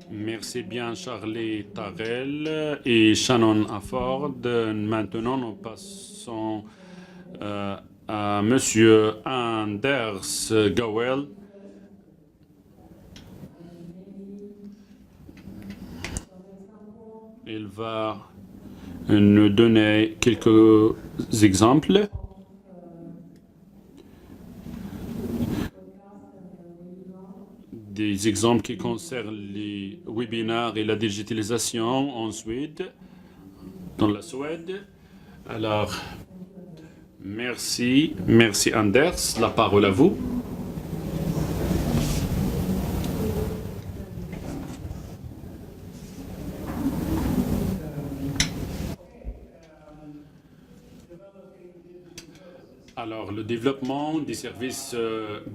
Merci bien Charlie Tarrell et Shannon Afford. Maintenant, nous passons à Monsieur Anders Gowell. Il va nous donner quelques exemples. Des exemples qui concernent les webinaires et la digitalisation en Suède, dans la Suède. Alors, merci Anders, la parole à vous. Alors, le développement des services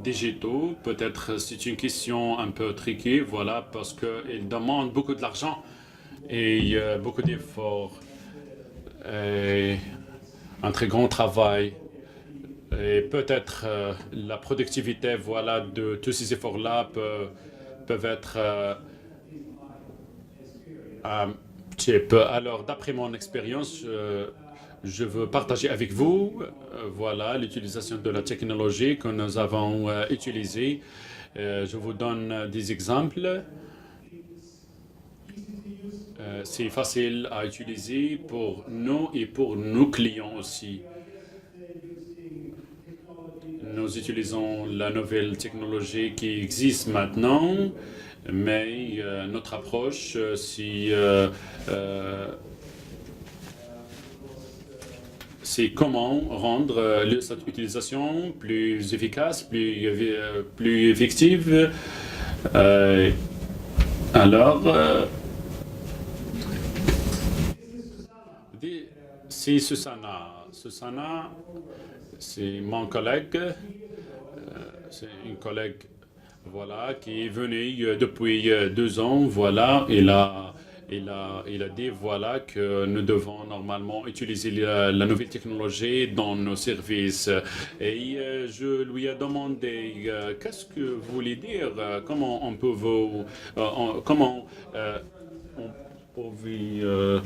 digitaux, peut-être c'est une question un peu tricky, voilà, parce qu'il demande beaucoup de l'argent et beaucoup d'efforts et un très grand travail. Et peut-être la productivité, voilà, de tous ces efforts-là peuvent être un petit peu. Alors, d'après mon expérience, je veux partager avec vous, voilà, l'utilisation de la technologie que nous avons utilisée. Je vous donne des exemples. C'est facile à utiliser pour nous et pour nos clients aussi. Nous utilisons la nouvelle technologie qui existe maintenant, mais notre approche, c'est comment rendre cette utilisation plus efficace, plus effective. Euh, alors, c'est Susanna. Susanna, c'est mon collègue. C'est une collègue, voilà, qui est venue depuis 2 ans. Voilà, il a dit, voilà, que nous devons normalement utiliser la nouvelle technologie dans nos services. Et je lui ai demandé, qu'est-ce que vous voulez dire? Comment on peut vous... comment on peut...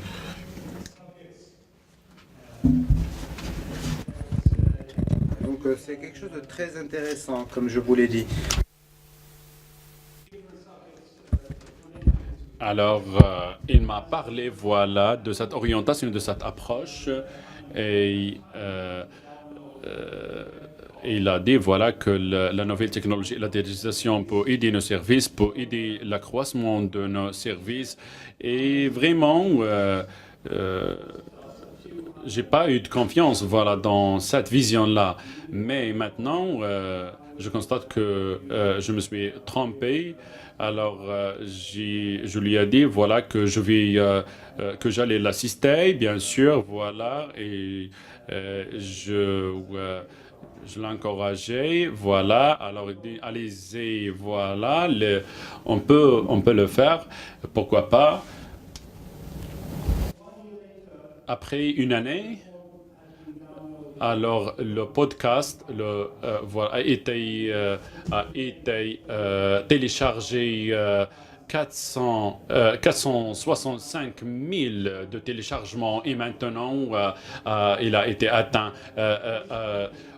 Donc c'est quelque chose de très intéressant, comme je vous l'ai dit. Alors, il m'a parlé, voilà, de cette orientation, de cette approche, et il a dit, voilà, que la nouvelle technologie et la digitalisation pour aider nos services, pour aider l'accroissement de nos services, et vraiment, j'ai pas eu de confiance, voilà, dans cette vision-là. Mais maintenant, je constate que je me suis trompé. Alors, je lui ai dit, voilà, que que j'allais l'assister, bien sûr, voilà, et je l'encourageais, voilà. Alors, il dit, allez-y, voilà, on peut le faire, pourquoi pas. Après une année, alors le podcast voilà, a été téléchargé 465 000 de téléchargements et maintenant il a été atteint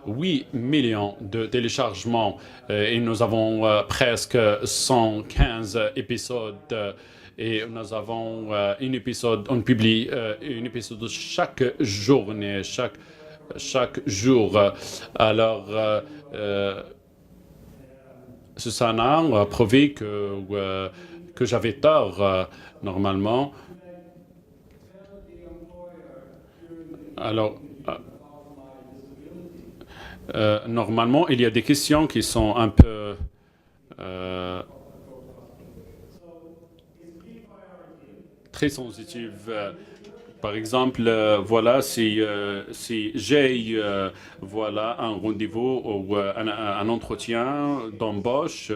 8 millions de téléchargements et nous avons presque 115 épisodes. Et nous avons on publie un épisode chaque journée, chaque jour. Alors, Susanna a prouvé que j'avais tort normalement. Alors, normalement, il y a des questions qui sont un peu très sensitives. Par exemple, voilà, si j'ai voilà, un rendez-vous ou un entretien d'embauche,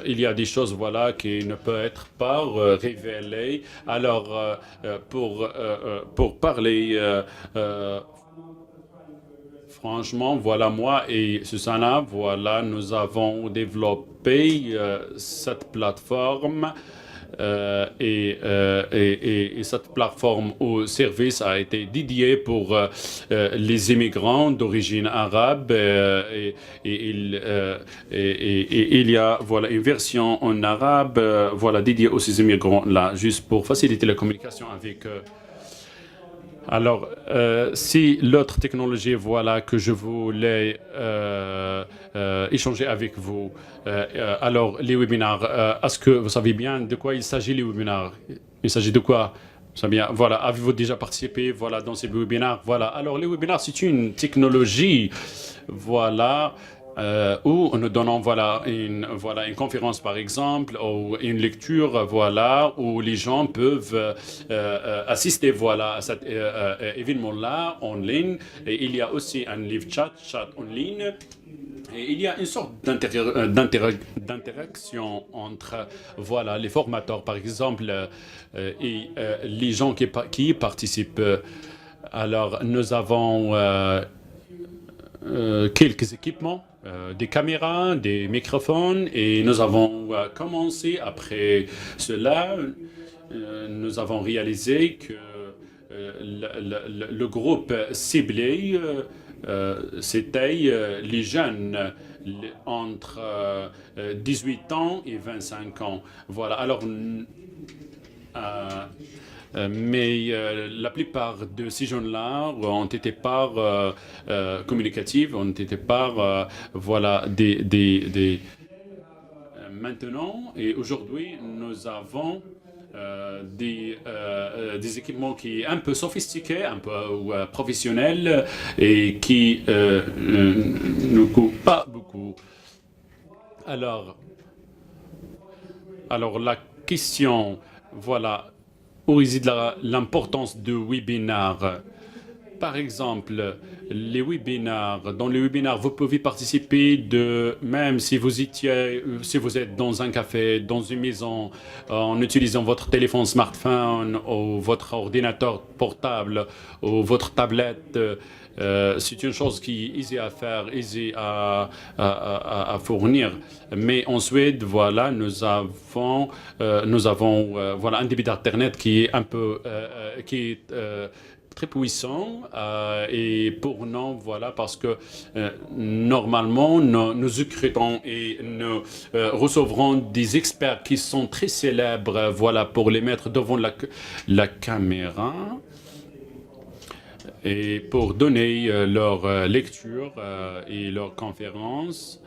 il y a des choses voilà, qui ne peuvent être pas révélées. Alors, pour parler franchement, voilà, moi et Susanna, voilà, nous avons développé cette plateforme et cette plateforme ou service a été dédiée pour les immigrants d'origine arabe et il y a voilà une version en arabe voilà dédiée aux ces immigrants là juste pour faciliter la communication avec eux. Alors, si l'autre technologie, voilà, que je voulais échanger avec vous, alors les webinaires, est-ce que vous savez bien de quoi il s'agit les webinaires? Il s'agit de quoi? Bien, voilà, avez-vous déjà participé, voilà, dans ces webinaires? Voilà. Alors, les webinaires, c'est une technologie, voilà, où nous donnons voilà une conférence par exemple ou une lecture voilà où les gens peuvent assister voilà à cet événement-là en ligne. Et il y a aussi un live chat en ligne. Et il y a une sorte d'interaction entre voilà, les formateurs, par exemple, et les gens qui y participent. Alors, nous avons quelques équipements, des caméras, des microphones, et nous avons commencé après cela. Nous avons réalisé que le groupe ciblé, c'était les jeunes entre 18 ans et 25 ans. Voilà. Alors, mais la plupart de ces jeunes-là ont été pas communicatifs, ont été pas voilà maintenant et aujourd'hui nous avons des équipements qui sont un peu sophistiqués, un peu professionnels et qui ne coûtent pas beaucoup. Alors la question, voilà, où réside l'importance de webinaires. Par exemple, les webinaires. Dans les webinaires, vous pouvez participer même si vous êtes dans un café, dans une maison, en utilisant votre téléphone smartphone ou votre ordinateur portable ou votre tablette. C'est une chose qui est aisée à faire, aisée à fournir. Mais en Suède, voilà, nous avons voilà un débit d'internet qui est un peu très puissant et pour nous, voilà, parce que normalement, nous secrétons et nous recevrons des experts qui sont très célèbres, voilà, pour les mettre devant la caméra et pour donner leur lecture et leur conférence.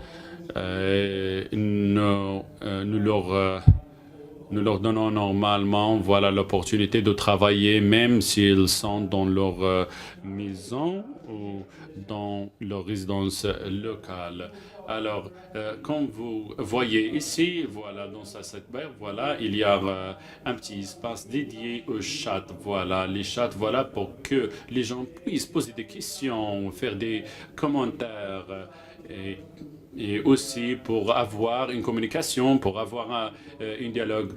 Nous leur donnons normalement voilà, l'opportunité de travailler même s'ils sont dans leur maison ou dans leur résidence locale. Alors, comme vous voyez ici, voilà, dans cette barre, voilà, il y a un petit espace dédié au chat. Voilà, les chats, voilà, pour que les gens puissent poser des questions, faire des commentaires et aussi pour avoir une communication, pour avoir un dialogue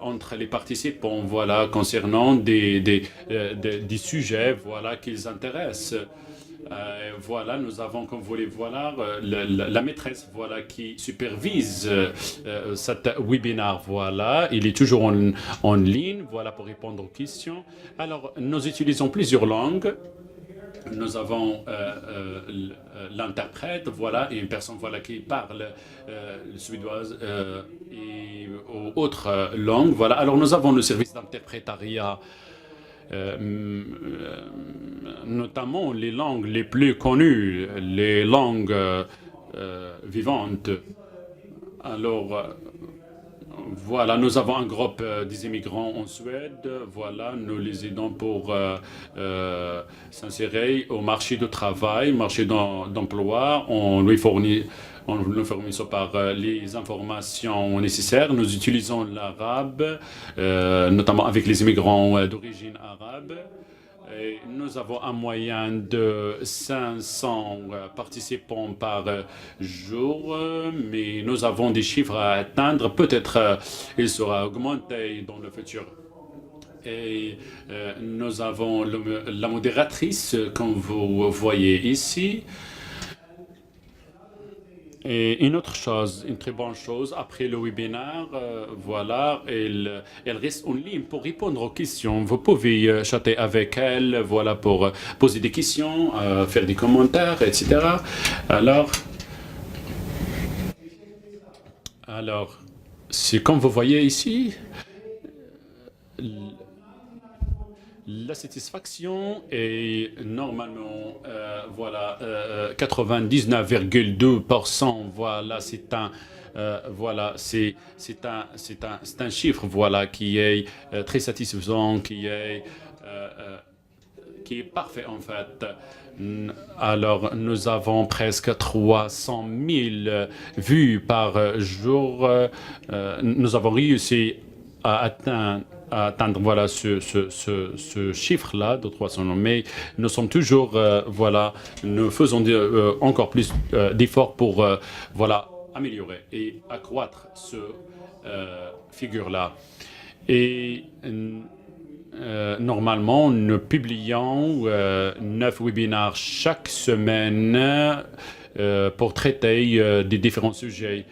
entre les participants, voilà, concernant des sujets, voilà, qui les intéressent. Voilà, nous avons, comme vous voulez voir, la maîtresse, voilà, qui supervise cet webinaire, voilà. Il est toujours en ligne, voilà, pour répondre aux questions. Alors, nous utilisons plusieurs langues. Nous avons l'interprète, voilà, et une personne voilà, qui parle le suédoise et autres langues. Voilà. Alors nous avons le service d'interprétariat, notamment les langues les plus connues, les langues vivantes. Alors voilà, nous avons un groupe des immigrants en Suède. Voilà, nous les aidons pour s'insérer au marché du travail, marché d'emploi. On nous fournissons par les informations nécessaires. Nous utilisons l'arabe, notamment avec les immigrants d'origine arabe. Et nous avons un moyen de 500 participants par jour, mais nous avons des chiffres à atteindre. Peut-être il sera augmenté dans le futur. Et nous avons la modératrice, comme vous voyez ici. Et une autre chose, une très bonne chose, après le webinaire, voilà, elle reste en ligne pour répondre aux questions. Vous pouvez chatter avec elle, voilà, pour poser des questions, faire des commentaires, etc. Alors, c'est comme vous voyez ici, la satisfaction est normalement, voilà, 99,2%. Voilà, voilà, c'est un chiffre, voilà, qui est très satisfaisant, qui est parfait en fait. Alors, nous avons presque 300 000 vues par jour. Nous avons réussi à atteindre voilà, ce chiffre-là de 300 000. Mais nous sommes toujours, voilà, nous faisons encore plus d'efforts pour voilà, améliorer et accroître ce figure-là. Et normalement, nous publions 9 webinaires chaque semaine pour traiter des différents sujets.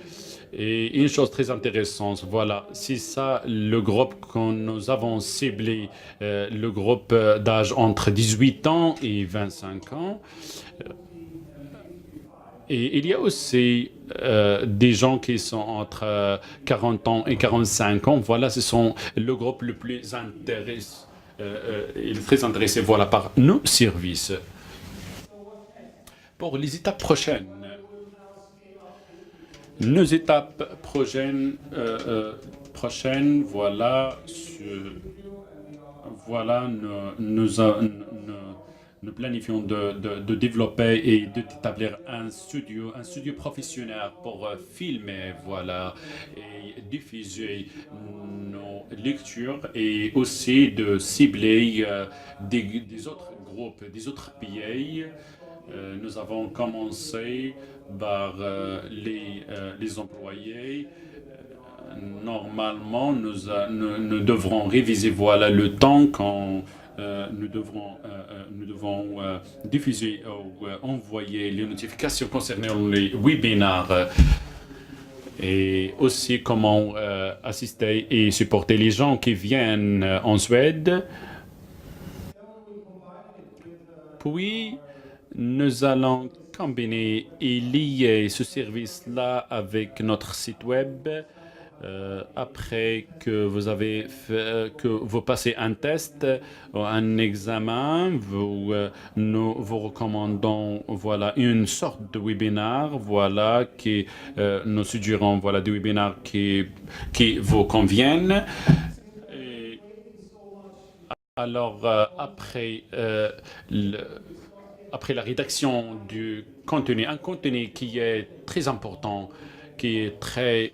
Et une chose très intéressante, voilà, c'est ça le groupe que nous avons ciblé, le groupe d'âge entre 18 ans et 25 ans. Et il y a aussi des gens qui sont entre 40 ans et 45 ans. Voilà, ce sont le groupe le plus intéressé, il est très intéressé voilà, par nos services. Pour les étapes prochaines, nos étapes prochaines voilà, voilà nous planifions de développer et d'établir un studio professionnel pour filmer, voilà, et diffuser nos lectures et aussi de cibler des autres groupes, des autres pays. Nous avons commencé par les employés. Normalement, nous devrons réviser voilà, le temps quand nous devons diffuser ou envoyer les notifications concernant les webinaires et aussi comment assister et supporter les gens qui viennent en Suède. Puis, nous allons combiner et lier ce service-là avec notre site web. Après que vous passez un test, un examen, nous vous recommandons voilà une sorte de webinaire, voilà qui nous suggérons voilà des webinaires qui vous conviennent. Et alors après la rédaction du contenu, un contenu qui est très important, qui est très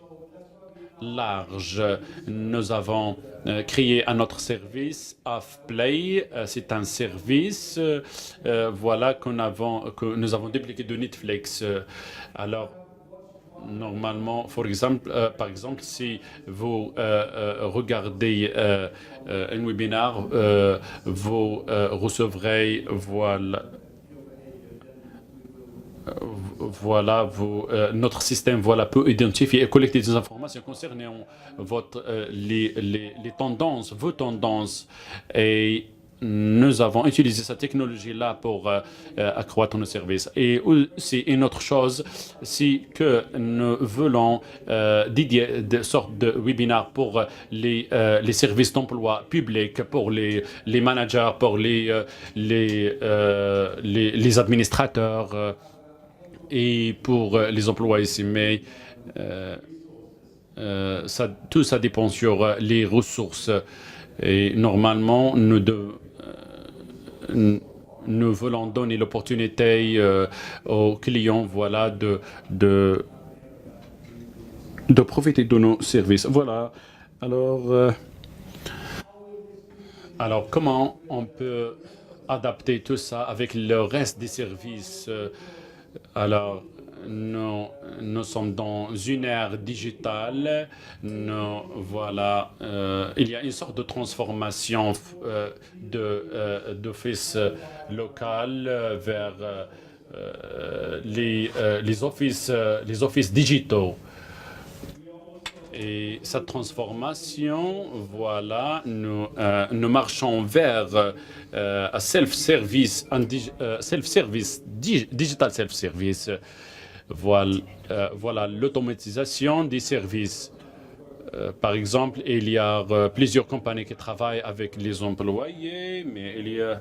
large. Nous avons créé un autre service, AFPlay. C'est un service voilà, que nous avons développé de Netflix. Alors, normalement, par exemple, si vous regardez un webinaire, vous recevrez voilà, notre système voilà, peut identifier et collecter des informations concernant les tendances, vos tendances. Et nous avons utilisé cette technologie-là pour accroître nos services. Et aussi, une autre chose, c'est que nous voulons dédier des sortes de webinaires pour les services d'emploi public, pour les managers, pour les administrateurs. Et pour les employés, mais tout ça dépend sur les ressources. Et normalement, nous voulons donner l'opportunité aux clients voilà, de profiter de nos services. Voilà. Alors comment on peut adapter tout ça avec le reste des services alors, nous sommes dans une ère digitale. Voilà, il y a une sorte de transformation d'office local vers les offices digitaux. Et cette transformation, voilà, nous marchons vers un self-service, digital self-service. Voilà l'automatisation des services. Par exemple, il y a plusieurs compagnies qui travaillent avec les employés, mais il y a...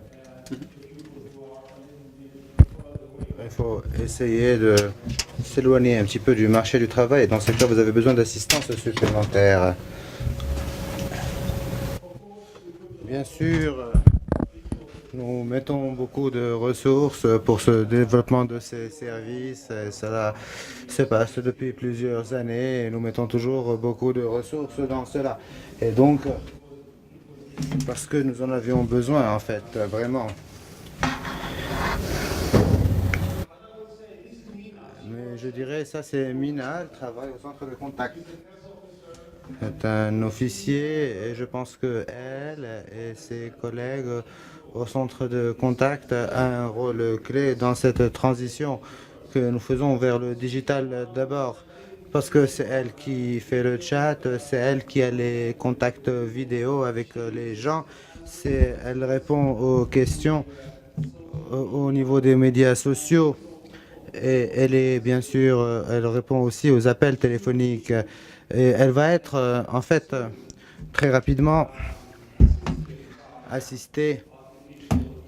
Il faut essayer de s'éloigner un petit peu du marché du travail. Dans ce cas, vous avez besoin d'assistance supplémentaire. Bien sûr, nous mettons beaucoup de ressources pour ce développement de ces services. Cela se passe depuis plusieurs années et nous mettons toujours beaucoup de ressources dans cela. Et donc, parce que nous en avions besoin, en fait, vraiment. Mais je dirais, ça c'est Mina, elle travaille au centre de contact. C'est un officier et je pense que elle et ses collègues au centre de contact ont un rôle clé dans cette transition que nous faisons vers le digital d'abord. Parce que c'est elle qui fait le chat, c'est elle qui a les contacts vidéo avec les gens, elle répond aux questions au niveau des médias sociaux. Et elle est bien sûr, elle répond aussi aux appels téléphoniques. Et elle va être en fait très rapidement assistée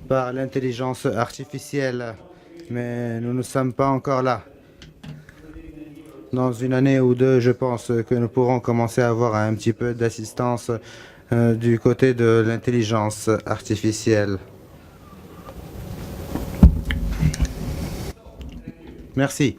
par l'intelligence artificielle. Mais nous ne sommes pas encore là. Dans une année ou deux, je pense que nous pourrons commencer à avoir un petit peu d'assistance du côté de l'intelligence artificielle. Merci.